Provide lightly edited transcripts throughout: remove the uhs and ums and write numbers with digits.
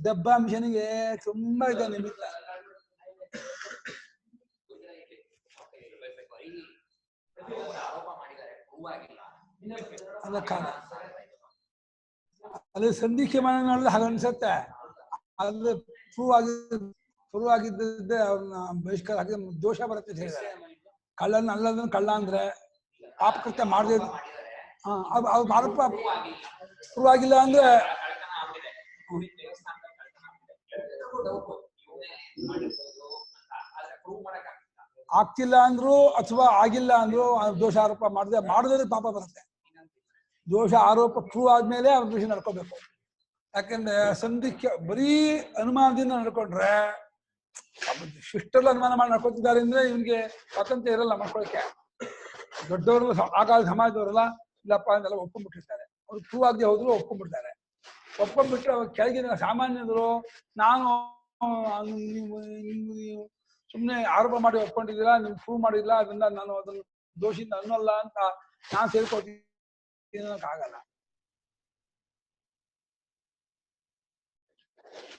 ದಬ್ಬಾಂಶನಿಗೆ ತುಂಬಾ ಇದೆ ನಿಮಿತ್ತ. ಅಲ್ಲಿ ಸಂಧಿಕ್ಷೇಮನ ನೋಡಿದ್ರೆ ಹಾಗೆ ಅನ್ಸತ್ತೆ. ಅಲ್ಲಿ ಪ್ರೂವ್ ಆಗಿದ್ದೆ ಅವ್ರನ್ನ ಬಹಿಷ್ಕಾರ ಹಾಕಿ ದೋಷ ಬರುತ್ತೆ ಅಂತ ಹೇಳಿದ್ದಾರೆ. ಕಳ್ಳನ ಅಲ್ಲದನ್ನ ಕಳ್ಳ ಅಂದ್ರೆ ಪಾಪಕೃತ್ಯ ಮಾಡದೆ ಅವ್ರು ಆರೋಪ ಪ್ರೂವ್ ಆಗಿಲ್ಲ ಅಂದ್ರೆ ಆಗ್ತಿಲ್ಲ ಅಂದ್ರು ಅಥವಾ ಆಗಿಲ್ಲ ಅಂದ್ರು ದೋಷ ಆರೋಪ ಮಾಡಿದ್ರೆ ಪಾಪ ಬರುತ್ತೆ. ದೋಷ ಆರೋಪ ಪ್ರೂವ್ ಆದ್ಮೇಲೆ ಅವ್ರ ದೋಷ ನಡ್ಕೋಬೇಕು. ಯಾಕಂದ್ರೆ ಸಂಧಿಕ್ಕೆ ಬರೀ ಅನುಮಾನದಿಂದ ನಡ್ಕೊಂಡ್ರೆ ಶಿಷ್ಟಲ್ಲ ಅನುಮಾನ ಮಾಡಿ ನಡ್ಕೊತಿದ್ದಾರೆ ಅಂದ್ರೆ ಇವನ್ಗೆ ಸ್ವಾತಂತ್ರ್ಯ ಇರಲ್ಲ ಮಾಡ್ಕೊಳಕ್ಕೆ. ದೊಡ್ಡವರು ಆಗಾಗ ಸಮಾಜದವರೆಲ್ಲ ಇಲ್ಲಪ್ಪ ಅಂತೆಲ್ಲ ಒಪ್ಕೊಂಡ್ಬಿಟ್ಟಿರ್ತಾರೆ. ಅವ್ರು ಪ್ರೂವ್ ಆಗದೆ ಹೋದ್ರು ಒಪ್ಕೊಂಡ್ಬಿಡ್ತಾರೆ. ಒಪ್ಕೊಂಡ್ಬಿಟ್ರೆ ಅವ್ರು ಕೆಳಗಿನ ಸಾಮಾನ್ಯರು ನಾನು ನೀವು ಸುಮ್ಮನೆ ಆರೋಪ ಮಾಡಿ ಒಪ್ಕೊಂಡಿದ್ದೀರಾ, ನಿಮ್ಗೆ ಪ್ರೂವ್ ಮಾಡಿಲ್ಲ, ಅದರಿಂದ ನಾನು ಅದನ್ನು ದೋಷಿಯಿಂದ ಅನ್ನಲ್ಲ ಅಂತ ನಾನು ಸೇರ್ಕೊಳ್ತೀನಿ ಆಗಲ್ಲ.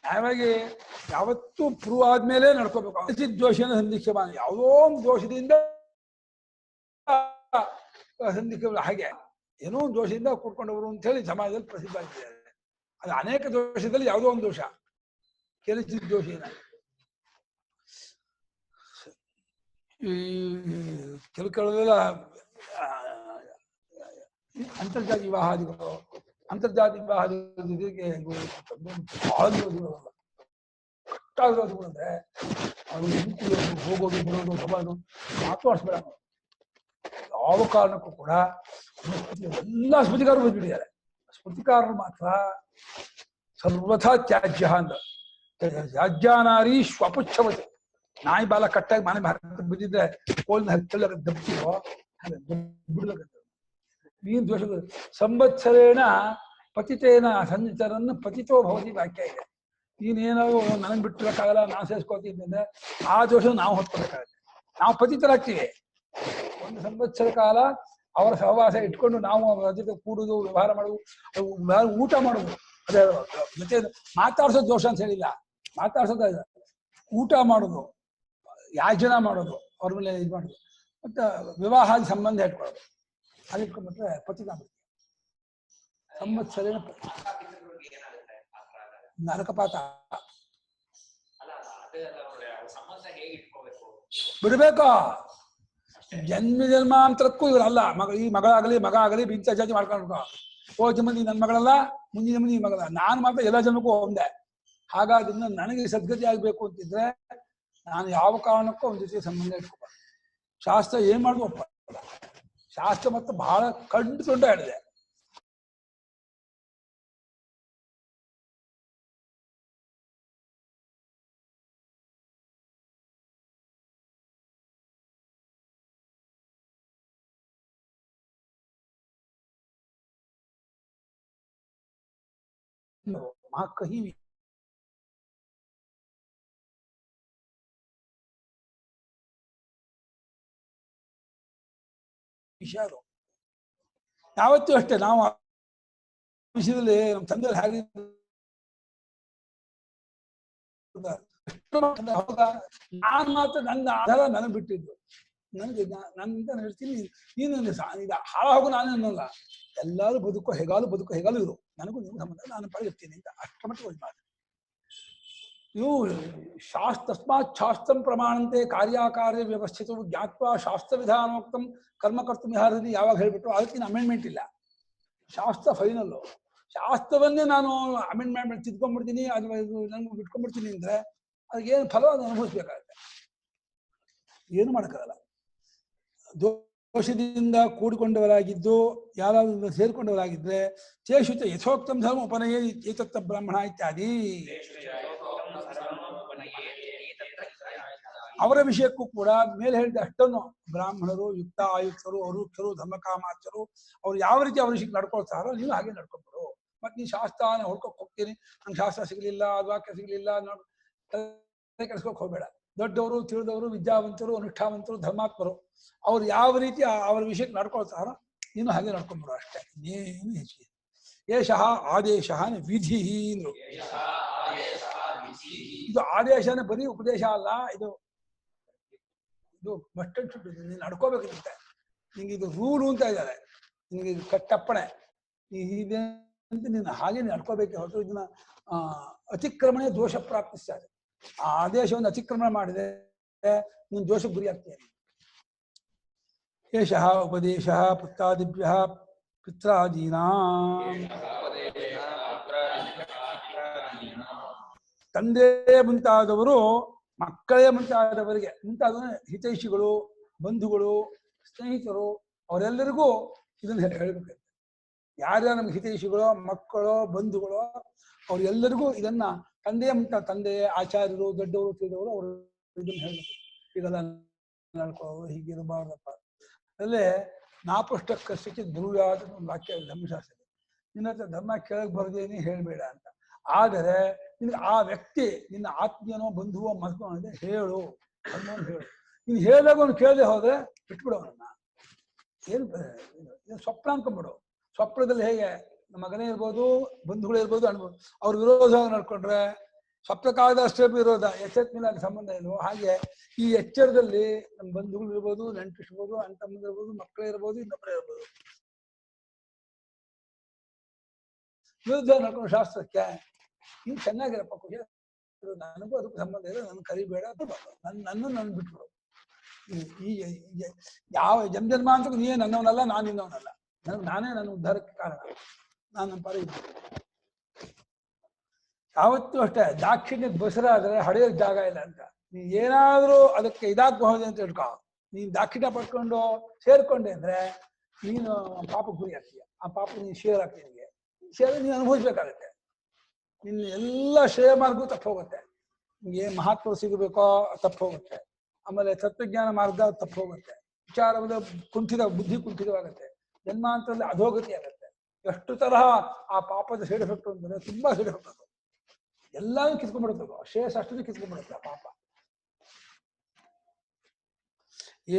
ಹಾಗಾಗಿ ಯಾವತ್ತೂ ಪ್ರೂವ್ ಆದ್ಮೇಲೆ ನಡ್ಕೋಬೇಕು. ದೋಷಿನ ಸಂಧಿಕ್ಷೆ ಯಾವುದೋ ಒಂದು ದೋಷದಿಂದ ಸಂಧಿಕ್ಷೆ, ಹಾಗೆ ಏನೋ ಒಂದು ದೋಷದಿಂದ ಕೂತ್ಕೊಂಡವರು ಅಂತ ಹೇಳಿ ಸಮಾಜದಲ್ಲಿ ಪ್ರಸಿದ್ಧ ಆಗಿದ್ದಾರೆ. ಅದು ಅನೇಕ ದೋಷದಲ್ಲಿ ಯಾವುದೋ ಒಂದು ದೋಷ ಕೆಲಸಿದ ದೋಷಿನ. ಕೆಲವೆಲ್ಲ ಅಂತರ್ಜಾತಿ ವಿವಾಹಾದಿಗಳು, ಅಂತರ್ಜಾತಿ ವಿವಾಹದಿಗೆ ಬಹಳ ಕಷ್ಟ ಅಂದ್ರೆ ಅವ್ರು ಹೋಗೋದು ಬರೋದು ಸಮಾಜ ಮಾತಾಡಿಸ್ಬೇಡ. ಯಾವ ಕಾರಣಕ್ಕೂ ಕೂಡ ಎಲ್ಲ ಸ್ಮೃತಿಕಾರರು ಬಂದ್ಬಿಟ್ಟಿದ್ದಾರೆ. ಸ್ಮೃತಿಕಾರರು ಮಾತ್ರ ಸರ್ವಥಾ ತ್ಯಾಜ್ಯ ಅಂತ ತ್ಯಾಜ್ಯಾನಾರಿ ಸ್ವಪುಚ್ಛವತಿ. ನಾಯಿ ಬಾಲ ಕಟ್ಟಾಗಿ ಮನೆ ಬಿದ್ದಿದ್ರೆ ಕೋಲಿನ ಹಚ್ಚಲ ದಬ್ಬಿರೋ ಬಿಡ್ಬೇಕಂತ. ನೀನ್ ದೋಷ ಸಂವತ್ಸರೇಣ ಪತಿತೇನ ಸಂಚರನ್ನು ಪತಿತೋ ಭವತಿ ವಾಕ್ಯ ಇದೆ. ನೀನೇನೋ ನನಗೆ ಬಿಟ್ಟಿರಕ್ಕಾಗಲ್ಲ, ನಾನು ಸೇರಿಸ್ಕೊಳ್ತೀನಿ ಅಂದ್ರೆ ಆ ದೋಷ ನಾವು ಹೊತ್ಕೊಬೇಕಾಗತ್ತೆ. ನಾವು ಪತಿತರಾಗ್ತೀವಿ. ಒಂದು ಸಂವತ್ಸರ ಕಾಲ ಅವರ ಸಹವಾಸ ಇಟ್ಕೊಂಡು ನಾವು ಅವರ ಜೊತೆ ಕೂಡುದು, ವ್ಯವಹಾರ ಮಾಡುದು, ಊಟ ಮಾಡುದು. ಅದೇ ಜೊತೆ ಮಾತಾಡ್ಸೋದು ದೋಷ ಅಂತ ಹೇಳಿಲ್ಲ, ಮಾತಾಡ್ಸೋದ ಊಟ ಮಾಡೋದು, ಯಾಜನ ಮಾಡೋದು, ಅವ್ರ ಮೇಲೆ ಇದು ಮಾಡೋದು, ಮತ್ತೆ ವಿವಾಹಾದಿ ಸಂಬಂಧ ಇಟ್ಕೊಳ್ಳೋದು. ಅದು ಇಟ್ಕೊಂಡ್ಬಿಟ್ರೆ ಪತಿತ ಸಂವತ್ಸರೇನ ನರಕಪಾತ ಬಿಡ್ಬೇಕು. ಜನ್ಮ ಜನ್ಮಾಂತರಕ್ಕೂ ಇವರಲ್ಲ. ಈ ಮಗ ಆಗಲಿ ಬಿಂಚ ಜಾತಿ ಮಾಡ್ಕೊಂಡು ಓ ಜನ್ಮದಿ ನನ್ನ ಮಗಳಲ್ಲ, ಮುಂದಿನ ಜನ್ಮದಿ ಈ ಮಗಳಲ್ಲ, ನಾನು ಮಾತ್ರ ಎಲ್ಲ ಜನ್ಮಕ್ಕೂ ಒಂದೇ. ಹಾಗಾದ್ರಿಂದ ನನಗೆ ಸದ್ಗತಿ ಆಗ್ಬೇಕು ಅಂತಿದ್ರೆ ನಾನು ಯಾವ ಕಾರಣಕ್ಕೂ ಅವನ ಜೊತೆ ಸಂಬಂಧ ಇಟ್ಕೋಬಾರ್ದು. ಶಾಸ್ತ್ರ ಏನ್ ಮಾಡುದು ಒಪ್ಪ. ಶಾಸ್ತ್ರ ಮತ್ತೆ ಬಹಳ ಕಂಡು ಹೇಳಿದೆ. ಕಹಿ ವಿಷಯ ಅದು. ಯಾವತ್ತೂ ಅಷ್ಟೇ ನಾವು ವಿಷಯದಲ್ಲಿ ನಮ್ಮ ತಂದೆ ಹಾಗೆ ನಾನು ಮಾತ್ರ ನನ್ನ ಆಧಾರ ನನಗೆ ಬಿಟ್ಟಿದ್ದು. ನನಗೆ ನನ್ನಿಂದ ಹೇಳ್ತೀನಿ, ನೀನು ಹಾಳಾಗು ನಾನು ಅನ್ನಲ್ಲ. ಎಲ್ಲರೂ ಹೇಗಾಲು ಇರು, ನನಗೂ ನೀವು ಸಂಬಂಧ, ನಾನು ಪಡೆಯುತ್ತೀನಿ ಅಂತ ಅಷ್ಟರ ಮಟ್ಟಿಗೆ ಮಾತು. ಇವು ತಸ್ಮಾತ್ ಶಾಸ್ತ್ರಂ ಪ್ರಮಾಣಂತೆ ಕಾರ್ಯಕಾರ್ಯ ವ್ಯವಸ್ಥಿತ ಜ್ಞಾತ್ವ ಶಾಸ್ತ್ರ ವಿಧಾನೋಕ್ತಂ ಕರ್ಮಕರ್ತು ವಿಹಾರದಲ್ಲಿ ಯಾವಾಗ ಹೇಳ್ಬಿಟ್ರು ಅದಕ್ಕಿನ ಅಮೆಂಡ್ಮೆಂಟ್ ಇಲ್ಲ. ಶಾಸ್ತ್ರ ಫೈನಲ್ಲು. ಶಾಸ್ತ್ರವನ್ನೇ ನಾನು ಅಮೆಂಡ್ಮೆಂಟ್ ತಿದ್ಕೊಂಡ್ಬಿಡ್ತೀನಿ, ಅದು ನಂಗೆ ಬಿಟ್ಕೊಂಡ್ಬಿಡ್ತೀನಿ ಅಂದ್ರೆ ಅದಕ್ಕೇನು ಫಲ ಅದು ಅನುಭವಿಸ್ಬೇಕಾಗತ್ತೆ. ಏನು ಮಾಡೋಕ್ಕಾಗಲ್ಲ. ದೋಷದಿಂದ ಕೂಡಿಕೊಂಡವರಾಗಿದ್ದು ಯಾರಾದ್ರೂ ಸೇರ್ಕೊಂಡವರಾಗಿದ್ರೆ ಚೇಷುತ ಯಥೋಕ್ತಂ ಧರ್ಮ ಉಪನಯೇ ಏತತ್ತ ಬ್ರಾಹ್ಮಣ ಇತ್ಯಾದಿ ಅವರ ವಿಷಯಕ್ಕೂ ಕೂಡ ಮೇಲೆ ಹೇಳಿದ ಅಷ್ಟನ್ನು ಬ್ರಾಹ್ಮಣರು, ಯುಕ್ತ ಆಯುಕ್ತರು, ಅರುಕ್ಷರು, ಧರ್ಮಕಾಮಾಚರು ಅವ್ರು ಯಾವ ರೀತಿ ಅವ್ರ ವಿಷಯಕ್ಕೆ ನಡ್ಕೊಳ್ತಾರೋ ನೀವು ಹಾಗೆ ನಡ್ಕೊಬಿಡು. ಮತ್ತೆ ನೀನು ಶಾಸ್ತ್ರನ ಹೊಡ್ಕೊಕ್ ಹೋಗ್ತೀನಿ, ನಂಗೆ ಶಾಸ್ತ್ರ ಸಿಗಲಿಲ್ಲ, ಅದು ವಾಕ್ಯ ಸಿಗಲಿಲ್ಲ, ಕೆಲ್ಸಕ್ಕೆ ಹೋಗ್ಬೇಡ. ದೊಡ್ಡವರು, ತಿಳಿದವರು, ವಿದ್ಯಾವಂತರು, ಅನುಷ್ಠಾವಂತರು, ಧರ್ಮಾತ್ಮರು ಅವ್ರು ಯಾವ ರೀತಿ ಅವ್ರ ವಿಷಯಕ್ಕೆ ನಡ್ಕೊಳ್ತಾರೋ ನೀನು ಹಾಗೆ ನಡ್ಕೊಂಡ್ಬಿಡು ಅಷ್ಟೇ. ಇನ್ನೇನು ಹೆಚ್ಚಿಗೆ ಏಷಃ ಆದೇಶ ವಿಧಿ. ಇದು ಆದೇಶನೇ ಬರೀ ಉಪದೇಶ ಅಲ್ಲ, ಇದು ಇದು ಮಸ್ಟ್ ಅಂಡ್ ಶುಡ್. ನೀನು ನಡ್ಕೋಬೇಕಂತೆ, ನಿಂಗೆ ಇದು ರೂಲು ಅಂತ ಇದ್ದಾರೆ, ನಿನಗೆ ಇದು ಕಟ್ಟಪ್ಪಣೆ ಇದೆ ಅಂತ ನೀನು ಹಾಗೆ ನಡ್ಕೋಬೇಕೆ ಹೊರತು ಇದನ್ನ ಅತಿಕ್ರಮಣೆ ದೋಷ ಪ್ರಾಪ್ತಿಸ್ತಾರೆ. ಆ ಆದೇಶವನ್ನು ಅತಿಕ್ರಮಣ ಮಾಡಿದೆ ನೀನು ದೋಷಕ್ಕೆ ಗುರಿ ಆಗ್ತೀಯ. ಏಷಃ ಉಪದೇಶ ಪುತ್ರಾದಿಭ್ಯ ಪಿತ್ರಾದೀನಾ ತಂದೆ ಮುಂತಾದವರು ಮಕ್ಕಳೇ ಮುಂತಾದವರಿಗೆ, ಮುಂತಾದ ಹಿತೈಷಿಗಳು, ಬಂಧುಗಳು, ಸ್ನೇಹಿತರು, ಅವರೆಲ್ಲರಿಗೂ ಇದನ್ನು ಹೇಳ್ಬೇಕು. ಯಾರ್ಯಾರು ನಮ್ಗೆ ಹಿತೈಷಿಗಳು, ಮಕ್ಕಳು, ಬಂಧುಗಳು, ಅವ್ರೆಲ್ಲರಿಗೂ ಇದನ್ನ ತಂದೆ ಆಚಾರ್ಯರು, ದೊಡ್ಡವರು, ತಿಳಿದವರು ಅವರು ಇದನ್ನ ಹೇಳ್ಬೇಕು. ಈಗೆಲ್ಲ ನಡ್ಕೊಳ್ಳೋರು ಹೀಗಿರಬಾರ್ದಪ್ಪ. ಅಲ್ಲೇ ನಾಪುಷ್ಟಕ್ಕೆ ಧ್ರುವ್ಯಾದ ಒಂದು ವಾಕ್ಯ ಧರ್ಮಶಾಸ್ತ್ರ. ನಿನ್ನ ಹತ್ರ ಧರ್ಮ ಕೇಳಕ್ ಬರ್ದೇನೆ ಹೇಳ್ಬೇಡ ಅಂತ. ಆದರೆ ನಿನ್ಗೆ ಆ ವ್ಯಕ್ತಿ ನಿನ್ನ ಆತ್ಮೀಯನೋ ಬಂಧುವೋ ಮಕ್ಕಳು ಹೇಳು, ಧರ್ಮವನ್ನು ಹೇಳು. ನೀನು ಹೇಳಿದಾಗ ಅವ್ನು ಕೇಳದೆ ಹೋದ್ರೆ ಬಿಟ್ಬಿಡು ಅವನನ್ನ. ಏನು ಸ್ವಪ್ನ ಅನ್ಕೊಂಡ್ಬಿಡು. ಸ್ವಪ್ನದಲ್ಲಿ ಹೇಗೆ ನಮ್ಮ ಮಗನೇ ಇರ್ಬೋದು, ಬಂಧುಗಳು ಇರ್ಬೋದು, ಅನ್ಬೋದು, ಅವ್ರ ವಿರೋಧ ನಡ್ಕೊಂಡ್ರೆ ಸ್ವಪ್ನಕ್ಕಾಗದ ಅಷ್ಟೇ ವಿರೋಧ, ಎಚ್ಚೆತ್ತ ಮೇಲೆ ಅಲ್ಲಿ ಸಂಬಂಧ ಇಲ್ವೋ ಹಾಗೆ ಈ ಎಚ್ಚರದಲ್ಲಿ ನಮ್ಮ ಬಂಧುಗಳು ಇರ್ಬೋದು, ನೆಂಟಿರ್ಬೋದು, ಅಣ್ಣ ತಮ್ಮಂದಿರು ಇರ್ಬೋದು, ಮಕ್ಕಳೇ ಇರ್ಬೋದು, ಇನ್ನೊಬ್ಬರೇ ಇರ್ಬೋದು, ವಿರುದ್ಧ ನಡ್ಕೊಂಡು ಶಾಸ್ತ್ರಕ್ಕೆ ನೀನು ಚೆನ್ನಾಗಿರಪ್ಪ, ಖುಷಿ, ನನಗೂ ಅದಕ್ಕೂ ಸಂಬಂಧ ಇಲ್ಲ, ನನ್ನ ಕರಿಬೇಡ, ನನ್ನ ಬಿಟ್ಬಿಡು. ಈ ಯಾವ ಜನ್ಮ ಅಂತ ನೀವೇ ನನ್ನವನಲ್ಲ, ನಾನು ನಿನ್ನವನಲ್ಲ, ನಾನೇ ನನ್ನ ಉದ್ಧಾರಕ್ಕೆ ಕಾರಣ, ನಾನು ನಮ್ಮ ಪರ ಇದ್ದೀನಿ. ಯಾವತ್ತೂ ಅಷ್ಟೇ ದಾಕ್ಷಿಣ್ಯದ ಬಸರಾದ್ರೆ ಹಡೆಯೋಕ್ ಜಾಗ ಇಲ್ಲ ಅಂತ. ನೀನ್ ಏನಾದ್ರೂ ಅದಕ್ಕೆ ಇದಾಗಬಹುದು ಅಂತ ಹೇಳ್ಕೊ. ನೀನ್ ದಾಕ್ಷಿಣ್ಯ ಪಡ್ಕೊಂಡು ಸೇರ್ಕೊಂಡೆ ಅಂದ್ರೆ ನೀನು ಪಾಪಕ್ಕೆ ಗುರಿ ಆಗ್ತೀಯ. ಆ ಪಾಪ ನೀನು ಶೇರ್ ಆಗ್ತೀಯ. ನಿನಗೆ ಶೇರ್ ನೀನು ಅನುಭವಿಸ್ಬೇಕಾಗತ್ತೆ. ನಿನ್ನ ಎಲ್ಲ ಶ್ರೇಯ ಮಾರ್ಗವೂ ತಪ್ಪು ಹೋಗುತ್ತೆ. ನಿಮ್ಗೆ ಮಹಾತ್ಮ ಸಿಗಬೇಕೋ ತಪ್ಪು ಹೋಗುತ್ತೆ. ಆಮೇಲೆ ತತ್ವಜ್ಞಾನ ಮಾರ್ಗ ತಪ್ಪು ಹೋಗುತ್ತೆ. ವಿಚಾರವಾದ ಬುದ್ಧಿ ಕುಂಠಿತವಾಗುತ್ತೆ. ಜನ್ಮಾಂತರದಲ್ಲಿ ಅಧೋಗತಿ ಆಗುತ್ತೆ. ಎಷ್ಟು ತರಹ ಆ ಪಾಪದ ಸೈಡ್ ಎಫೆಕ್ಟ್ ಅಂದ್ರೆ ತುಂಬಾ ಸೈಡ್ ಎಫೆಕ್ಟ್ ಅದು. ಎಲ್ಲಾನು ಕಿತ್ಕೊಂಡ್ಬಿಡುತ್ತದು. ಶ್ರೇಯಸ್ ಅಷ್ಟು ಕಿತ್ಕೊಂಡ್ಬಿಡುತ್ತೆ ಆ ಪಾಪ.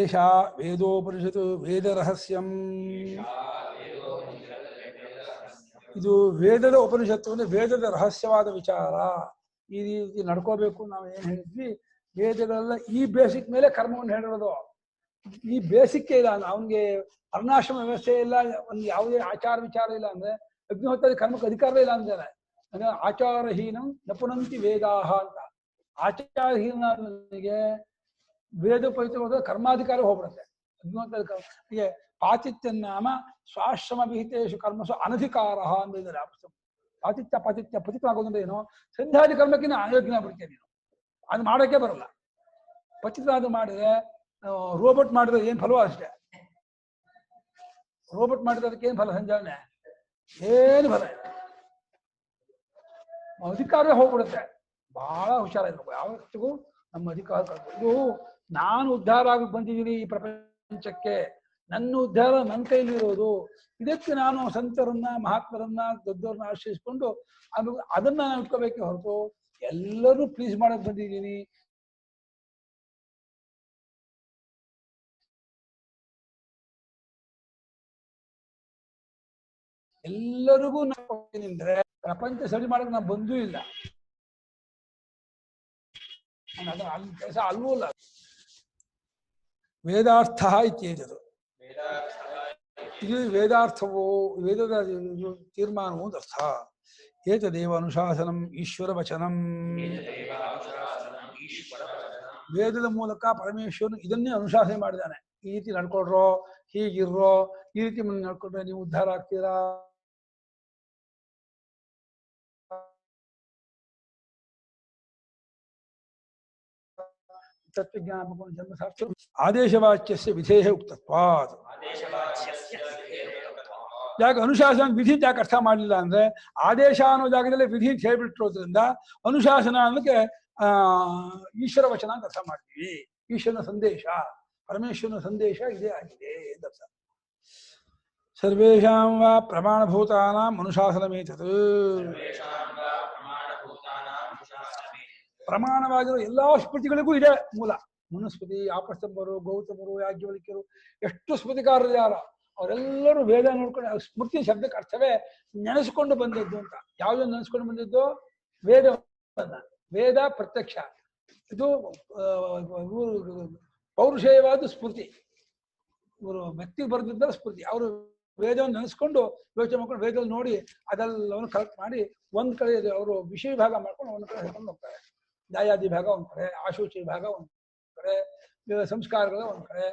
ಏಷಾ ವೇದೋಪನಿಷತ್ತು ವೇದ ರಹಸ್ಯಂ. ಇದು ವೇದದ ಉಪನಿಷತ್ತು ಅಂದ್ರೆ ವೇದದ ರಹಸ್ಯವಾದ ವಿಚಾರ. ಈ ರೀತಿ ನಡ್ಕೋಬೇಕು. ನಾವು ಏನ್ ಹೇಳಿದ್ವಿ, ವೇದಗಳೆಲ್ಲ ಈ ಬೇಸಿಕ್ ಮೇಲೆ ಕರ್ಮವನ್ನು ಹೇಳಿರೋದು. ಈ ಬೇಸಿಕ್ಕೇ ಇಲ್ಲ. ಅವನಿಗೆ ವರ್ಣಾಶ್ರಮ ವ್ಯವಸ್ಥೆ ಇಲ್ಲ, ಒಂದು ಯಾವುದೇ ಆಚಾರ ವಿಚಾರ ಇಲ್ಲ ಅಂದ್ರೆ ಅಗ್ನಿಹೋತ್ರದ ಕರ್ಮಕ್ಕೆ ಅಧಿಕಾರವೇ ಇಲ್ಲ ಅಂತಾರೆ. ಅಂದ್ರೆ ಆಚಾರಹೀನಂ ನಪುನಂತಿ ವೇದಾಹ ಅಂತ. ಆಚಾರಹೀನನಿಗೆ ವೇದ ಪವಿತ್ರವಾದ ಕರ್ಮಾಧಿಕಾರ ಹೋಗ್ಬಿಡುತ್ತೆ. ಅಗ್ನಿಹೋತ್ರದ ಕರ್ಮ ಹೀಗೆ ಪಾತಿತ್ಯನಾಮ ಸ್ವಾಶ್ರಮ ವಿಹಿತೇಶು ಕರ್ಮಸು ಅನಧಿಕಾರ ಅಂದಿದ್ದಾರೆ. ಪಾತಿತ್ಯ ಪತಿತವಾಗೋದಂದ್ರೆ ಏನು, ಸಂಧ್ಯಾದಿ ಕರ್ಮಕ್ಕಿಂತ ಅಯೋಗ್ಯ ಆಗ್ಬಿಡ್ತೀಯ ನೀನು. ಅದು ಮಾಡೋಕ್ಕೆ ಬರಲ್ಲ. ಪತಿತ ಅದು ಮಾಡಿದ್ರೆ ರೋಬೋಟ್ ಮಾಡಿದ್ರೆ ಏನ್ ಫಲವೋ ಅಷ್ಟೇ. ರೋಬೋಟ್ ಮಾಡಿದ್ರೆ ಅದಕ್ಕೆ ಏನ್ ಫಲ? ಸಂಜಾವನೆ ಏನು ಫಲ ಇಲ್ಲ. ಅಧಿಕಾರವೇ ಹೋಗ್ಬಿಡುತ್ತೆ. ಬಹಳ ಹುಷಾರಾಗಿರ್ಬೇಕು. ಯಾವತ್ತಿಗೂ ನಮ್ಮ ಅಧಿಕಾರ. ಇದು ನಾನು ಉದ್ಧಾರ ಆಗಿ ಬಂದಿದ್ದೀನಿ ಈ ಪ್ರಪಂಚಕ್ಕೆ, ನನ್ನ ಉದ್ಧಾರ ನನ್ನ ಕೈಲಿರೋದು. ಇದಕ್ಕೆ ನಾನು ಸಂತರನ್ನ, ಮಹಾತ್ಮರನ್ನ, ದೊಡ್ಡವ್ರನ್ನ ಆಶ್ರಯಿಸ್ಕೊಂಡು ಅದನ್ನ ನಾನು ಇಟ್ಕೋಬೇಕೆ ಹೊರತು ಎಲ್ಲರೂ ಪ್ಲೀಸ್ ಮಾಡಕ್ ಬಂದಿದ್ದೀನಿ. ಎಲ್ಲರಿಗೂ ನಾವು ಅಂದ್ರೆ ಪ್ರಪಂಚ ಸರಿ ಮಾಡಕ್ ನಾವು ಬಂದೂ ಇಲ್ಲ. ಅಲ್ಲಿ ಕೆಲಸ ಅಲ್ಲೂ ಅಲ್ಲ. ವೇದಾರ್ಥ ಇತ್ಯೇತದು. ಇದು ವೇದಾರ್ಥವೋ, ವೇದದ ತೀರ್ಮಾನವೋ ಅಂತ ಅರ್ಥ. ಏತದೇವ ಅನುಶಾಸನಂ ಈಶ್ವರ ವಚನಂ. ವೇದದ ಮೂಲಕ ಪರಮೇಶ್ವರನು ಇದನ್ನೇ ಅನುಶಾಸನೆ ಮಾಡಿದ್ದಾನೆ. ಈ ರೀತಿ ನಡ್ಕೊಳ್ರೋ, ಹೀಗಿರ್ರೋ, ಈ ರೀತಿ ನಡ್ಕೊಂಡ್ರೆ ನೀವು ಉದ್ಧಾರ ಆಗ್ತೀರಾ. ತತ್ವಜ್ಞಾನ ಜನ್ಮಶಾಸ್ತ್ರ ಆದೇಶವಾಚ್ಯಸ್ಯ ವಿಧೇಯ ಉಕ್ತತ್ವಾತ್. ಯಾಕೆ ಅನುಶಾಸನ ವಿಧಿ ಯಾಕೆ ಅರ್ಥ ಮಾಡಲಿಲ್ಲ ಅಂದ್ರೆ, ಆದೇಶ ಅನ್ನೋ ಜಾಗದಲ್ಲಿ ವಿಧಿ ಅಂತ ಹೇಳ್ಬಿಟ್ಟಿರೋದ್ರಿಂದ ಅನುಶಾಸನ ಅನ್ನೋಕ್ಕೆ ಈಶ್ವರ ವಚನ ಅಂತ ಅರ್ಥ ಮಾಡ್ತೀವಿ. ಈಶ್ವರನ ಸಂದೇಶ, ಪರಮೇಶ್ವರನ ಸಂದೇಶ ಇದೇ ಆಗಿದೆ ಅಂತ ಅರ್ಥ. ಸರ್ವೇಷಾಂ ವಾ ಪ್ರಮಾಣಭೂತಾನಾಂ ಅನುಶಾಸನಮೇತತ್. ಪ್ರಮಾಣವಾಗಿರೋ ಎಲ್ಲಾ ಸ್ಮೃತಿಗಳಿಗೂ ಇದೆ ಮೂಲ. ಮನುಸ್ಮೃತಿ, ಆಪಸ್ತಂಭರು, ಗೌತಮರು, ಯಾಜ್ಞವಲ್ಕ್ಯರು, ಎಷ್ಟು ಸ್ಮೃತಿಕಾರರು ಯಾರ ಅವರೆಲ್ಲರೂ ವೇದ ನೋಡ್ಕೊಂಡು ಸ್ಮೃತಿ ಶಬ್ದಕ್ಕೆ ಅರ್ಥವೇ ನೆನೆಸ್ಕೊಂಡು ಬಂದದ್ದು ಅಂತ. ಯಾವುದನ್ನು ನೆನೆಸ್ಕೊಂಡು ಬಂದದ್ದು? ವೇದವನ್ನ. ವೇದ ಪ್ರತ್ಯಕ್ಷ, ಇದು ಪೌರುಷೇಯವಾದ ಸ್ಮೃತಿ. ಇವರು ವ್ಯಕ್ತಿಗೆ ಬರೆದಿದ್ದ ಸ್ಮೃತಿ. ಅವರು ವೇದವನ್ನು ನೆನೆಸ್ಕೊಂಡು ಯೋಚನೆ ಮಾಡ್ಕೊಂಡು ವೇದದಲ್ಲಿ ನೋಡಿ ಅದೆಲ್ಲವನ್ನು ಕಲೆಕ್ಟ್ ಮಾಡಿ ಒಂದ್ ಕಡೆ ಅವರು ವಿಷಯ ಭಾಗ ಮಾಡ್ಕೊಂಡು ಒಂದ್ ಕಡೆ ಹೇಳ್ಕೊಂಡು ಹೋಗ್ತಾರೆ. ದಾಯಾದಿ ಭಾಗ ಒಂದ್ ಕಡೆ, ಆಶೋಚಿ ಭಾಗ ಒಂದ್ ಕಡೆ, ಸಂಸ್ಕಾರಗಳ ಒಂದ್ ಕಡೆ,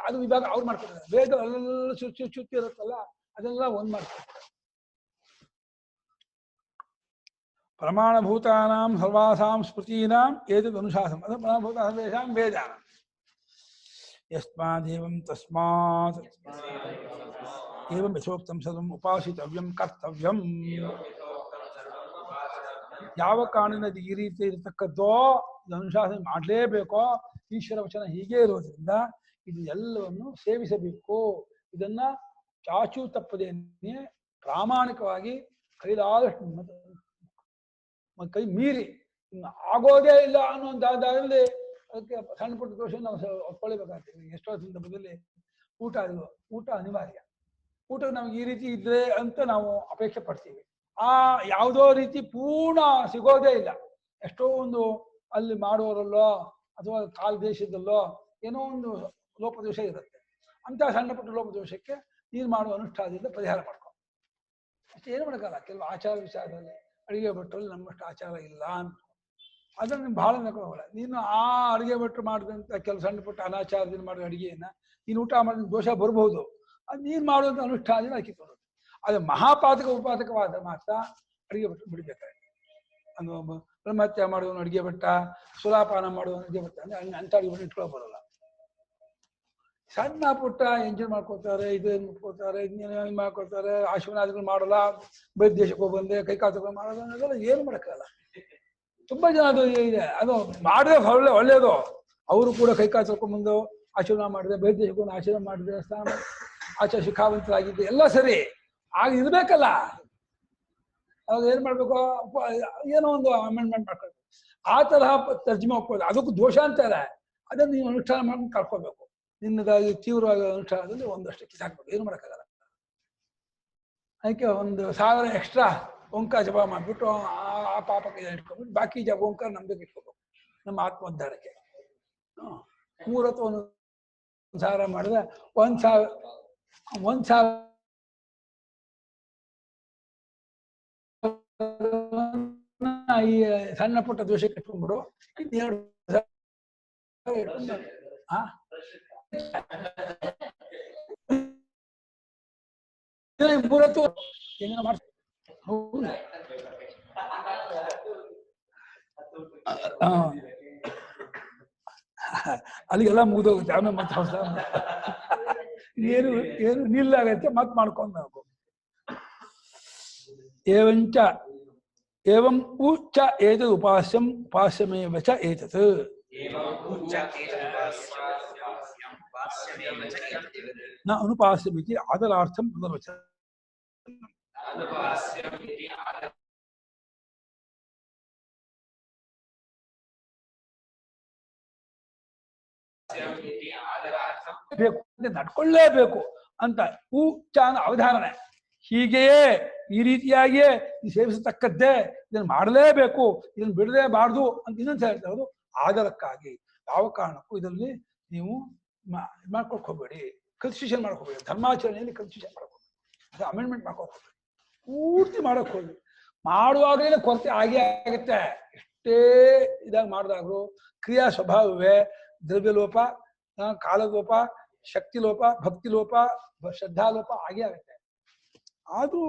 ಅದು ವಿಭಾಗ ಅವ್ರು ಮಾಡ್ಕೊತಾರೆ. ವೇದ ಅಲ್ಲೆಲ್ಲ ಚುಚ್ಚಿ ಇರುತ್ತಲ್ಲ ಅದೆಲ್ಲ ಒಂದ್ ಮಾಡ್ಕೊತಾರೆ. ಪ್ರಮಾಣಭೂತಾನಾಂ ಸರ್ವಾಸಾಂ ಸ್ಮೃತೀನಾಂ ಏತದ್ ಅನುಶಾಸನಂ. ಅದು ಪ್ರಮಾಣಭೂತ ಸರ್ವೇಷಾಂ ವೇದಾನಾಂ. ಯಸ್ಮಾದೇವಂ ತಸ್ಮಾತ್ ಏವಂ ಯಥೋಕ್ತಂ ಸರ್ವಂ ಉಪಾಸಿತವ್ಯಂ ಕರ್ತವ್ಯಂ. ಯಾವ ಕಾರಣದಿಂದ ಈ ರೀತಿ ಇರತಕ್ಕದ್ದೋ ಅನುಶಾಸನ ಮಾಡಲೇಬೇಕೋ, ಈಶ್ವರ ವಚನ ಹೀಗೆ ಇರೋದ್ರಿಂದ ಇದು ಎಲ್ಲವನ್ನು ಸೇವಿಸಬೇಕು. ಇದನ್ನ ಚಾಚು ತಪ್ಪದೇನೆ ಪ್ರಾಮಾಣಿಕವಾಗಿ ಕೈಲಾದಷ್ಟು ಕೈ ಮೀರಿ ಆಗೋದೇ ಇಲ್ಲ ಅನ್ನೋ ದಾರಿಯಲ್ಲಿ ಅದಕ್ಕೆ ಸಣ್ಣ ಪುಟ್ಟ ದೋಷ ನಾವು ಒಪ್ಕೊಳ್ಳೇಬೇಕಾಗ್ತದೆ. ಎಷ್ಟೋ ಸಂದರ್ಭದಲ್ಲಿ ಊಟ ಅನಿವಾರ್ಯ. ಊಟ ನಮ್ಗೆ ಈ ರೀತಿ ಇದ್ರೆ ಅಂತ ನಾವು ಅಪೇಕ್ಷೆ ಪಡ್ತೀವಿ. ಆ ಯಾವುದೋ ರೀತಿ ಪೂರ್ಣ ಸಿಗೋದೇ ಇಲ್ಲ. ಎಷ್ಟೋ ಒಂದು ಅಲ್ಲಿ ಮಾಡುವವರಲ್ಲೋ ಅಥವಾ ಕಾಲ ದೇಶದಲ್ಲೋ ಏನೋ ಒಂದು ಲೋಪದೋಷ ಇರುತ್ತೆ. ಅಂತ ಸಣ್ಣ ಪುಟ್ಟ ಲೋಪದೋಷಕ್ಕೆ ನೀನು ಮಾಡುವ ಅನುಷ್ಠಾನದಿಂದ ಪರಿಹಾರ ಮಾಡ್ಕೊ. ಅಷ್ಟೇ, ಏನು ಮಾಡೋಕ್ಕಲ್ಲ. ಕೆಲವು ಆಚಾರ ವಿಚಾರದಲ್ಲಿ ಅಡಿಗೆ ಭಟ್ರಲ್ಲಿ ನಮ್ಮಷ್ಟು ಆಚಾರ ಇಲ್ಲ ಅಂತ ಅದನ್ನು ನಿಮ್ಗೆ ಬಹಳ ನಕೊಳ್ಳೋಲ್ಲ. ನೀನು ಆ ಅಡಿಗೆ ಭಟ್ರು ಮಾಡಿದಂಥ ಕೆಲವು ಸಣ್ಣ ಪುಟ್ಟ ಅನಾಚಾರದಿಂದ ಮಾಡೋ ಅಡಿಗೆಯನ್ನ ನೀನು ಊಟ ಮಾಡಿದ ದೋಷ ಬರ್ಬಹುದು. ಅದು ನೀನು ಮಾಡುವಂಥ ಅನುಷ್ಠಾನದಿಂದ ಹಾಕಿಕೊಳ್ಳೋದು. ಅದು ಮಹಾಪಾತಕ ಉಪಾತಕವಾದ ಮಾತ್ರ ಅಡಿಗೆ ಭಟ್ರು ಬಿಡಬೇಕಾಗಿದೆ. ಅದು ಬ್ರಹ್ಮಹತ್ಯ ಮಾಡುವವನು ಅಡಿಗೆ ಭಟ್ಟ, ಸುಲಾಪಾನ ಮಾಡುವವನು ಅಡಿಗೆ ಭಟ್ಟ ಅಂದ್ರೆ ಅಂಥ ಅಡಿಗೆ ಭಟ್ರು ಇಟ್ಕೊಳ್ಳೋ ಬರೋಲ್ಲ. ಸಣ್ಣ ಪುಟ್ಟ ಎಂಜಾಯ್ ಮಾಡ್ಕೋತಾರೆ, ಇದನ್ನು ಮುಟ್ಕೋತಾರೆ, ಇದನ್ನೇನೋ ಮಾಡ್ಕೋತಾರೆ, ಆಶೀರ್ವಾದಗಳು ಮಾಡಲ್ಲ, ಬೈದ ದೇಶಕ್ಕೆ ಬಂದೆ ಕೈಕಾತುಗಳು ಮಾಡೋದು ಅನ್ನೋದೆಲ್ಲ ಏನು ಮಾಡೋಕ್ಕಲ್ಲ. ತುಂಬಾ ಜನ ಅದು ಇದೆ. ಅದು ಮಾಡಿದ್ರೆ ಒಳ್ಳೇದು. ಅವರು ಕೂಡ ಕೈಕಾತುಕೊಂಡ್ಬಂದು ಆಶೀರ್ವಾದ ಮಾಡಿದೆ, ಬೈದ ದೇಶಕ್ಕೆ ಆಶೀರ್ವಾದ ಮಾಡಿದೆ, ಸ್ನಾನ ಆಚಾರ ಶಿಖಾವಂತರಾಗಿದ್ದೆ, ಎಲ್ಲ ಸರಿ. ಆಗ ಇರ್ಬೇಕಲ್ಲ. ಅವಾಗ ಏನ್ ಮಾಡ್ಬೇಕು? ಏನೋ ಒಂದು ಅಮೆಂಡ್ಮೆಂಟ್ ಮಾಡ್ಕೊಳ್ಬೇಕು. ಆ ತರಹ ತರ್ಜಮೆ ಒಪ್ಪೋದು ಅದಕ್ಕೂ ದೋಷ ಅಂತಾರೆ. ಅದನ್ನು ನೀವು ಅನುಷ್ಠಾನ ಮಾಡ್ಕೊಂಡು ಕಳ್ಕೊಬೇಕು. ನಿನ್ನದಾಗಿ ತೀವ್ರವಾಗಿ ಅನುಷ್ಠಾನದಲ್ಲಿ ಒಂದಷ್ಟು ಕಿತ್ತಾಕ್ಬೇಕು. ಏನು ಮಾಡೋಕ್ಕಾಗಲ್ಲ. ಅದಕ್ಕೆ 1000 ಎಕ್ಸ್ಟ್ರಾ ಓಂಕಾರ ಜಪ ಮಾಡಿಬಿಟ್ಟು ಆ ಪಾಪಕ್ಕೆ ಇಟ್ಕೊಂಡ್ಬಿಟ್ಟು ಬಾಕಿ ಜಪ ಓಂಕಾರ ನಮ್ದಕ್ಕೆ ಇಟ್ಕೋಬೇಕು, ನಮ್ಮ ಆತ್ಮೋದ್ಧಾರಕ್ಕೆ. 3 ಅಥವಾ 1,000 ಮಾಡಿದ್ರೆ 1,000 ಈ ಸಣ್ಣ ಪುಟ್ಟ ದೋಷಕ್ಕೆ ಇಟ್ಕೊಂಡ್ಬಿಡು. 2 ಏನೇನೋ ಮಾಡ್ತಾರೆ. ಅಲ್ಲಿಗೆಲ್ಲ ಮುಗಿದೋಗುತ್ತೆ. ಆಮೇಲೆ ಮತ್ತೆ ಹೊಸ ಏನು ನಿಲ್ಲಾಗತ್ತೆ, ಮತ್ತೆ ಮಾಡ್ಕೊಂಡು ನಾವು ಏವಂಚ ಏವಂ ಉಚ್ಚ ಏತದ್ ಉಪಾಸ್ಯಂ ಉಪಾಸ್ಯಮೇವ ಚ ಏತತ್. ನ ಅನುಪಾಸ್ಯಮಿತಿ ಆದರಾರ್ಥಂ ಪುನರ್ವಚನ. ಬೇಕು ನಡ್ಕೊಳ್ಳೇಬೇಕು ಅಂತ ಉಚ್ಚ ಅವಧಾರಣೆ. ಹೀಗೆಯೇ ಈ ರೀತಿಯಾಗಿಯೇ ಈ ಸೇವಿಸತಕ್ಕದ್ದೇ, ಇದನ್ನು ಮಾಡಲೇಬೇಕು, ಇದನ್ನು ಬಿಡಲೇಬಾರ್ದು ಅಂತ ಇನ್ನೊಂದು ಹೇಳ್ತಾ ಇರೋದು ಆದರಕ್ಕಾಗಿ. ಯಾವ ಕಾರಣಕ್ಕೂ ಇದರಲ್ಲಿ ನೀವು ಮಾಡ್ಕೊಳಕ್ ಹೋಗ್ಬೇಡಿ, ಕನ್ಸ್ಟಿಟ್ಯೂಷನ್ ಮಾಡಕ್ ಹೋಗ್ಬೇಡಿ. ಧರ್ಮಾಚರಣೆಯಲ್ಲಿ ಕನ್ಸ್ಟಿಟ್ಯೂಷನ್ ಮಾಡಕ್ ಹೋಗ್ಬೇಡಿ, ಅದು ಅಮೆಂಡ್ಮೆಂಟ್ ಮಾಡ್ಕೊಕ್ ಹೋಗ್ಬೇಡಿ. ಪೂರ್ತಿ ಮಾಡಕ್ ಹೋಗಿ ಮಾಡುವಾಗಲೇ ಕೊರತೆ ಆಗೇ ಆಗುತ್ತೆ. ಎಷ್ಟೇ ಇದಾಗಿ ಮಾಡಿದಾಗ್ರು ಕ್ರಿಯಾ ಸ್ವಭಾವವೇ ದ್ರವ್ಯಲೋಪ, ಕಾಲಲೋಪ, ಶಕ್ತಿ ಲೋಪ, ಭಕ್ತಿ ಲೋಪ, ಶ್ರದ್ಧಾಲೋಪ ಆಗೇ ಆಗುತ್ತೆ. ಆದ್ರೂ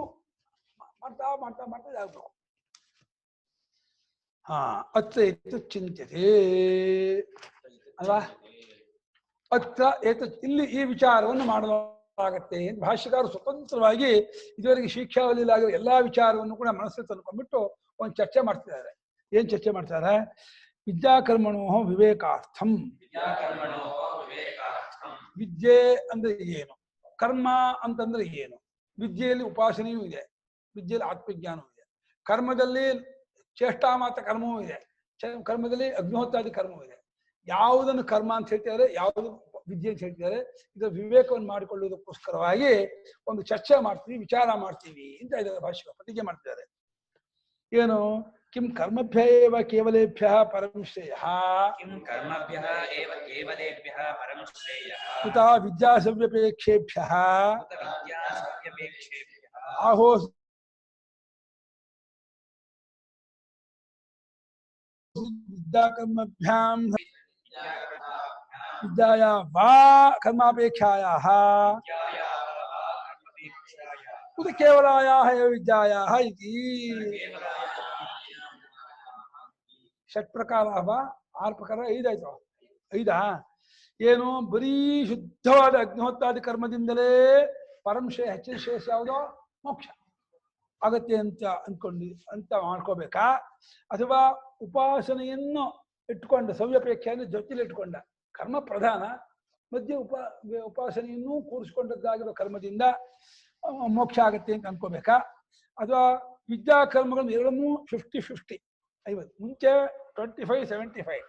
ಮಾಡ್ತಾ ಮಾಡ್ತಾ ಮಾಡ್ತಾ ಇದಾಗಬೇಕು. ಅತ್ರ ಏತತ್ ಚಿಂತ್ಯತೆ ಅಲ್ವಾ? ಅತ್ರ ಏತತ್, ಇಲ್ಲಿ ಈ ವಿಚಾರವನ್ನು ಮಾಡಲಾಗತ್ತೆ ಅಂತ ಭಾಷ್ಯಕಾರರು ಸ್ವತಂತ್ರವಾಗಿ ಇದುವರೆಗೆ ಶಿಕ್ಷಾವಲಿಲಾಗಿರೋ ಎಲ್ಲಾ ವಿಚಾರವನ್ನು ಕೂಡ ಮನಸ್ಸಲ್ಲಿ ತಂದ್ಕೊಂಡ್ಬಿಟ್ಟು ಒಂದು ಚರ್ಚೆ ಮಾಡ್ತಿದ್ದಾರೆ. ಏನ್ ಚರ್ಚೆ ಮಾಡ್ತಾರೆ? ವಿದ್ಯಾಕರ್ಮಣೋ ವಿವೇಕಾರ್ಥಂ. ವಿದ್ಯೆ ಅಂದ್ರೆ ಏನು, ಕರ್ಮ ಅಂತಂದ್ರೆ ಏನು? ವಿದ್ಯೆಯಲ್ಲಿ ಉಪಾಸನೆಯೂ ಇದೆ, ವಿದ್ಯೆಯಲ್ಲಿ ಆತ್ಮಜ್ಞಾನವೂ ಇದೆ, ಕರ್ಮದಲ್ಲಿ ಚೇಷ್ಟಾಮಾತ್ರ ಕರ್ಮವೂ ಇದೆ, ಕರ್ಮದಲ್ಲಿ ಅಗ್ನಿಹೋತ್ರಾದಿ ಕರ್ಮವೂ ಇದೆ. ಯಾವುದನ್ನು ಕರ್ಮ ಅಂತ ಹೇಳ್ತಿದ್ದಾರೆ, ಯಾವುದು ವಿದ್ಯೆ ಅಂತ ಹೇಳ್ತಿದ್ದಾರೆ. ಇದರ ವಿವೇಕವನ್ನು ಮಾಡಿಕೊಳ್ಳುವುದಕ್ಕೋಸ್ಕರವಾಗಿ ಒಂದು ಚರ್ಚೆ ಮಾಡ್ತೀವಿ, ವಿಚಾರ ಮಾಡ್ತೀವಿ ಅಂತ ಇದ್ದಾರೆ ಭಾಷ್ಯ ಪ್ರತಿಜ್ಞೆ ಮಾಡ್ತಿದ್ದಾರೆ. ಏನು ಕಿಂ ಕರ್ಮಭ್ಯ ಏವ ಕೇವಲೇಭ್ಯ ಪರಂ ಶ್ರೇಯಃ ಕುತ ವಿದ್ಯಾಸವ್ಯಪೇಕ್ಷೇಭ್ಯಃ ಆಹೋ ವಿದ್ಯಾಕರ್ಮಭ್ಯಾಂ ವಿದ್ಯಾಯಾ ವಾ ಕರ್ಮಾಪೇಕ್ಷಾಯಾಃ ಕುತ ಕೇವಲಾಯಾಃ ಏವ ವಿದ್ಯಾಯಾಃ ಇತಿ ಷಟ್ ಪ್ರಕಾರ ವಾ 6 ಪ್ರಕಾರ 5 ಆಯ್ತು. 5 ಏನು ಬರೀ ಶುದ್ಧವಾದ ಅಗ್ನಿಹೋತ್ರಾದಿ ಕರ್ಮದಿಂದಲೇ ಪರಮಶ್ರೇಯ ಹೆಚ್ಚಿನ ಶ್ರೇಯಸ್ ಯಾವುದೋ ಮೋಕ್ಷ ಆಗತ್ತೆ ಅಂತ ಮಾಡ್ಕೋಬೇಕಾ, ಅಥವಾ ಉಪಾಸನೆಯನ್ನು ಇಟ್ಕೊಂಡ ಸವ್ಯಪೇಕ್ಷೆಯನ್ನು ಜೊತೆಲಿ ಇಟ್ಕೊಂಡ ಕರ್ಮ ಪ್ರಧಾನ ಮಧ್ಯೆ ಉಪಾಸನೆಯನ್ನು ಕೂರಿಸ್ಕೊಂಡದ್ದಾಗಿರೋ ಕರ್ಮದಿಂದ ಮೋಕ್ಷ ಆಗತ್ತೆ ಅಂತ ಅನ್ಕೋಬೇಕಾ, ಅಥವಾ ವಿದ್ಯಾಕರ್ಮಗಳನ್ನು ಎರಡನ್ನೂ 50-50 50 ಮುಂಚೆ 25-75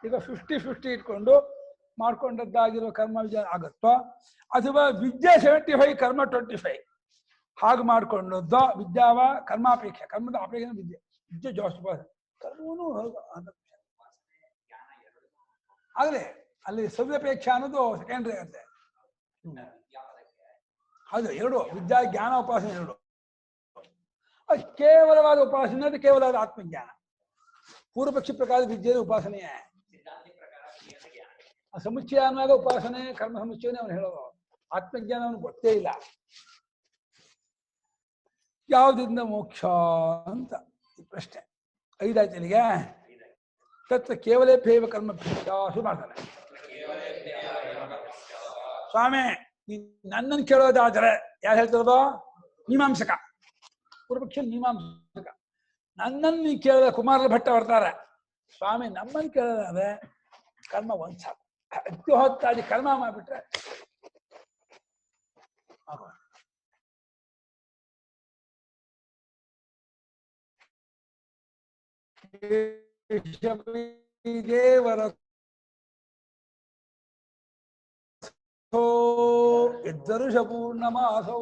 ಈಗ 50-50 ಇಟ್ಕೊಂಡು ಮಾಡ್ಕೊಂಡದ್ದಾಗಿರೋ ಕರ್ಮ ವಿದ್ಯೆ ಆಗತ್ತೋ, ಅಥವಾ ವಿದ್ಯೆ 75 ಕರ್ಮ 25 ಹಾಗೆ ಮಾಡ್ಕೊಂಡದ್ದು ವಿದ್ಯಾವ ಕರ್ಮಾಪೇಕ್ಷೆ ಕರ್ಮದ ಅಪೇಕ್ಷೆ ವಿದ್ಯೆ ಜಾಸ್ತಿ ಕರ್ಮವೂ ಆಗಲೇ ಅಲ್ಲಿ ಸವ್ಯಪೇಕ್ಷೆ ಅನ್ನೋದು ಸೆಕೆಂಡ್ರಿ ಆಗುತ್ತೆ. ಹೌದು, ಎರಡು ವಿದ್ಯಾ ಜ್ಞಾನ ಉಪಾಸನೆ ಎರಡು. ಅದು ಕೇವಲವಾದ ಉಪಾಸನೆ ಅದು ಕೇವಲವಾದ ಆತ್ಮಜ್ಞಾನ. ಪೂರ್ವ ಪಕ್ಷಿ ಪ್ರಕಾರ ವಿದ್ಯೆಯ ಉಪಾಸನೆಯೇ ಸಮುಚ್ಚಯ ಅನ್ನುವಾಗ ಉಪಾಸನೆ ಕರ್ಮ ಸಮುಚ್ಚಯನೇ ಅವನು ಹೇಳೋದು. ಆತ್ಮಜ್ಞಾನ ಅವನು ಗೊತ್ತೇ ಇಲ್ಲ. ಯಾವುದರಿಂದ ಮೋಕ್ಷ ಅಂತ ಪ್ರಶ್ನೆ 5 ಆಯ್ತು ಇಲ್ಲಿಗೆ. ತತ್ರ ಕೇವಲ ಭೇವ ಕರ್ಮ ಶುರು ಮಾಡ್ತಾನೆ. ಸ್ವಾಮಿ ನನ್ನನ್ನು ಕೇಳೋದಾದ್ರೆ ಯಾರು ಹೇಳ್ತಿರೋದು? ಮೀಮಾಂಸಕ, ಪೂರ್ವಪಕ್ಷ ಮೀಮಾಂಸಕ. ನನ್ನನ್ನು ಕೇಳಿದ ಕುಮಾರ ಭಟ್ಟ ಬರ್ತಾರೆ, ಸ್ವಾಮಿ ನಮ್ಮನ್ನು ಕೇಳೋದಾದ್ರೆ ಕರ್ಮ ಒಂದ್ ಸಾಕು, ಅಗ್ನಿಹೋತ್ರಾದಿ ಕರ್ಮ ಮಾಡ್ಬಿಟ್ರೆ ದೇವರ ಎದ್ದರುಷ ಪೂರ್ಣಮಾಸೌ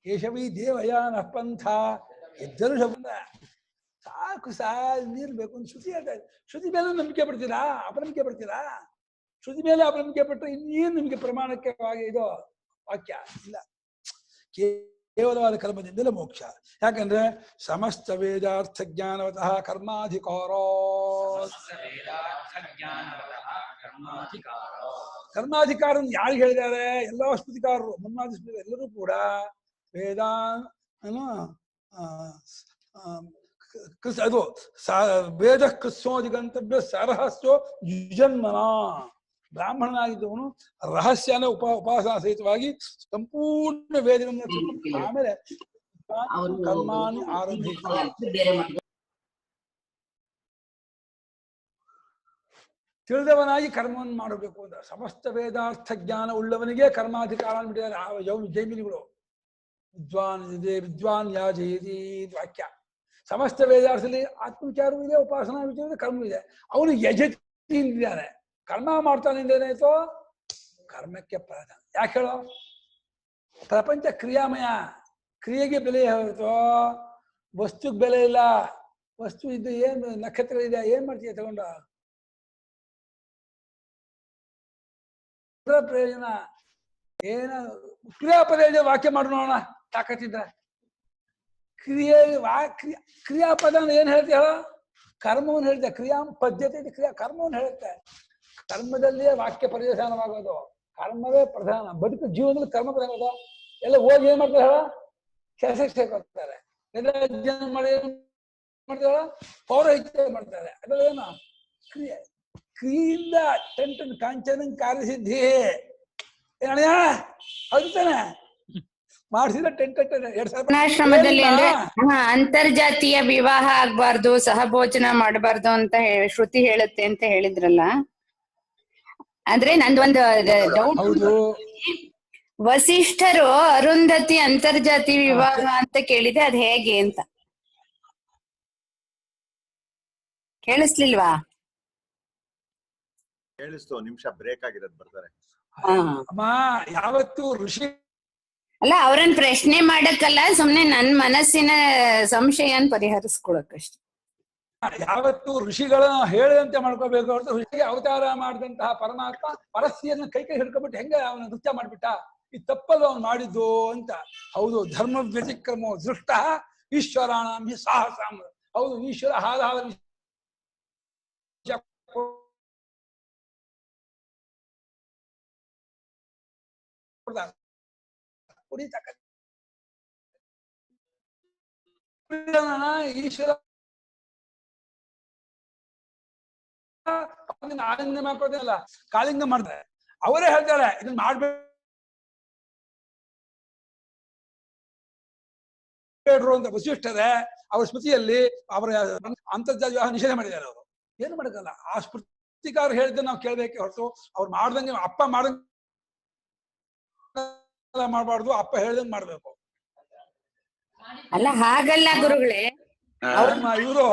ಕೇಶವೀ ದೇವಯಾನ ಪಂಥ ಎದ್ದರುಷ ಸಾಕು ನೀರು ಬೇಕು ಅಂತ ಶ್ರುತಿ ಹೇಳ್ತಾ ಇದೆ. ಶ್ರುತಿ ಮೇಲೆ ನಂಬಿಕೆ ಪಡ್ತೀರಾ? ಅಪನಂಬಿಕೆ ಪಡ್ತೀರಾ? ಶ್ರುತಿ ಮೇಲೆ ಅಪನಂಬಿಕೆ ಪಟ್ಟರೆ ಇನ್ನೇನು ನಿಮಗೆ ಪ್ರಮಾಣಕ್ಕೆ ಇದು ವಾಕ್ಯ ಇಲ್ಲ. ಕೇವಲವಾದ ಕರ್ಮದಿಂದಲೇ ಮೋಕ್ಷ. ಯಾಕಂದ್ರೆ ಸಮಸ್ತ ವೇದಾರ್ಥ ಜ್ಞಾನವತಃ ಕರ್ಮಾಧಿಕಾರ. ಕರ್ಮಾಧಿಕಾರ ಯಾರು ಹೇಳಿದ್ದಾರೆ? ಎಲ್ಲ ಸ್ಮೃತಿಕಾರರು, ಮುನ್ನಾದಿ ಸ್ಮೃತಿ ಎಲ್ಲರೂ ಕೂಡ ವೇದ ಅದು ವೇದ ಕೃತ್ಸೋದಿ ಗಂತವ್ಯ ಸರಹಸ್ಯೋ ಯುಜನ್ಮನ. ಬ್ರಾಹ್ಮಣನಾಗಿದ್ದವನು ರಹಸ್ಯನ ಉಪಾಸನಾ ಸಹಿತವಾಗಿ ಸಂಪೂರ್ಣ ವೇದಗಳನ್ನು ಆಮೇಲೆ ಕರ್ಮಾನಿ ಆರಂಭಿಸಿ ತಿಳಿದವನಾಗಿ ಕರ್ಮವನ್ನು ಮಾಡಬೇಕು ಅಂತ. ಸಮಸ್ತ ವೇದಾರ್ಥ ಜ್ಞಾನ ಉಳ್ಳವನಿಗೆ ಕರ್ಮಾಧಿಕಾರ ಬಿಟ್ಟಿದ್ದಾರೆ ಜೈಮಿನಿಗಳು. ವಿದ್ವಾನ್ ಯಾಜಯತಿ ವಾಕ್ಯ. ಸಮಸ್ತ ವೇದಾರ್ಥದಲ್ಲಿ ಆತ್ಮವಿಚಾರವೂ ಇದೆ, ಉಪಾಸನಾ ವಿಚಾರ ಇದೆ, ಕರ್ಮ ಇದೆ. ಅವನು ಯಜತಿ ಅಂದಿದ್ದಾರೆ. ಕರ್ಮ ಮಾಡ್ತಾನೆ ಏನಾಯ್ತು? ಕರ್ಮಕ್ಕೆ ಪ್ರಾಧಾನ್ಯ. ಯಾಕೆ ಹೇಳೋ? ಪ್ರಪಂಚ ಕ್ರಿಯಾಮಯ, ಕ್ರಿಯೆಗೆ ಬೆಲೆ ಹೊರತು ವಸ್ತುಗೆ ಬೆಲೆ ಇಲ್ಲ. ವಸ್ತು ಇದ್ದು ಏನು ನಕ್ಷತ್ರ ಇದೆ, ಏನ್ ಮಾಡ್ತೀಯ ತಗೊಂಡ? ಪ್ರಯೋಜನ ಏನ? ಕ್ರಿಯಾಪದ ಇದೆ, ವಾಕ್ಯ ಮಾಡೋಣ ತಾಕತ್ತಿದ್ರ. ಕ್ರಿಯಾಪದ ಏನ್ ಹೇಳ್ತೀಯ? ಕರ್ಮವನ್ನು ಹೇಳ್ತೆ. ಕ್ರಿಯಾ ಪದ್ಧತಿ ಕ್ರಿಯಾ ಕರ್ಮವನ್ನು ಹೇಳುತ್ತೆ. ಕರ್ಮದಲ್ಲಿಯೇ ವಾಕ್ಯ ಪರ್ಯವಸಾನವಾಗೋದು. ಕರ್ಮವೇ ಪ್ರಧಾನ. ಬದುಕು ಜೀವನದಲ್ಲಿ ಕರ್ಮ ಪ್ರಧಾನ. ಎಲ್ಲ ಹೋಗಿ ಏನ್ ಮಾಡ್ತಾರೆ ಹೇಳ? ಕೆಲಸಕ್ಕೆ ಹೋಗ್ತಾರೆ. ಮಾಡ್ತಾರ, ಪೌರಹಿತ್ಯ ಮಾಡ್ತಾರೆ. ಅದರಲ್ಲಿ ಏನು ಕ್ರಿಯೆ? ಕ್ರಿಯೆಯಿಂದ ಟೆಂಟನ್ ಕಾಂಚನ ಕಾರ್ಯಸಿದ್ಧಿ ಏನಣ್ಣ? ಹೌದು ತಾನೆ? ಮಾಡಿಸಿದ ವರ್ಣಾಶ್ರಮದಲ್ಲಿ ಅಂದ್ರೆ ಅಂತರ್ಜಾತೀಯ ವಿವಾಹ ಆಗ್ಬಾರ್ದು, ಸಹಭೋಜನ ಮಾಡಬಾರ್ದು ಅಂತ ಶ್ರುತಿ ಹೇಳುತ್ತೆ ಅಂತ ಹೇಳಿದ್ರಲ್ಲ. ಅಂದ್ರೆ ನಂದೊಂದು ಡೌಟ್. ವಸಿಷ್ಠರು ಅರುಂಧತಿ ಅಂತರ್ಜಾತಿ ವಿವಾಹ ಅಂತ ಕೇಳಿದೆ, ಅದ್ ಹೇಗೆ ಅಂತ ಕೇಳಿಸ್ಲಿಲ್ವಾ? ಕೇಳಿಸ್ತು, ನಿಮಿಷ ಬ್ರೇಕ್ ಆಗಿರೋದು, ಬರ್ತಾರೆ. ಅಮ್ಮ ಯಾವತ್ತು ಋಷಿ ಅಲ್ಲ ಅವ್ರನ್ ಪ್ರಶ್ನೆ ಮಾಡಕ್ಕಲ್ಲ, ಸುಮ್ನೆ ನನ್ ಮನಸ್ಸಿನ ಸಂಶಯನ್ ಪರಿಹರಿಸ್ಕೊಳಕಷ್ಟೆ. ಯಾವತ್ತು ಋಷಿಗಳನ್ನ ಹೇಳಿದಂತೆ ಮಾಡ್ಕೋಬೇಕು ಹೊರತು ಋಷಿಗೆ ಅವತಾರ ಮಾಡಿದಂತಹ ಪರಮಾತ್ಮ ಪರಸ್ತಿಯನ್ನು ಕೈ ಹಿಡ್ಕೊಬಿಟ್ಟು ಹೆಂಗ ಅವನ ನೃತ್ಯ ಮಾಡ್ಬಿಟ್ಟ, ಈ ತಪ್ಪಲು ಅವನು ಮಾಡಿದ್ದು ಅಂತ. ಹೌದು, ಧರ್ಮ ವ್ಯತಿಕ್ರಮೋ ದೃಷ್ಟ ಈಶ್ವರಾಣಾಂ ಹಿ ಸಾಹಸಾಂ. ಹೌದು, ಈಶ್ವರ ಹಾಲಾದ ಈಶ್ವರ ಆನಂದ ಮಾಡ್ಕೋದಿಲ್ಲ, ಕಾಳಿಂಗ ಮಾಡ್ತಾರೆ. ಅವರೇ ಹೇಳ್ತಾರೆ ಇದನ್ನ ಮಾಡ್ಬೇಡ್ರು ಅಂತ ವಸಿಷ್ಠರೇ ಅವ್ರ ಸ್ಮೃತಿಯಲ್ಲಿ ಅವರ ಅಂತರ್ಜಾಲ ವಿವಾಹ ನಿಷೇಧ ಮಾಡಿದ್ದಾರೆ. ಅವರು ಏನು ಮಾಡಕ್ಕಲ್ಲ, ಆ ಸ್ಮೃತಿಕಾರ ಹೇಳಿದ್ದ ನಾವು ಕೇಳ್ಬೇಕೆ ಹೊರತು ಅವ್ರು ಮಾಡ್ದಂಗೆ ಅಪ್ಪ ಮಾಡ್ದಂಗೆ ಮಾಡಬಾರ್ದು, ಅಪ್ಪ ಹೇಳ್ದಂಗೆ ಮಾಡ್ಬೇಕು. ಅಲ್ಲ ಹಾಗಲ್ಲ ಗುರುಗಳೇ, ಇವರು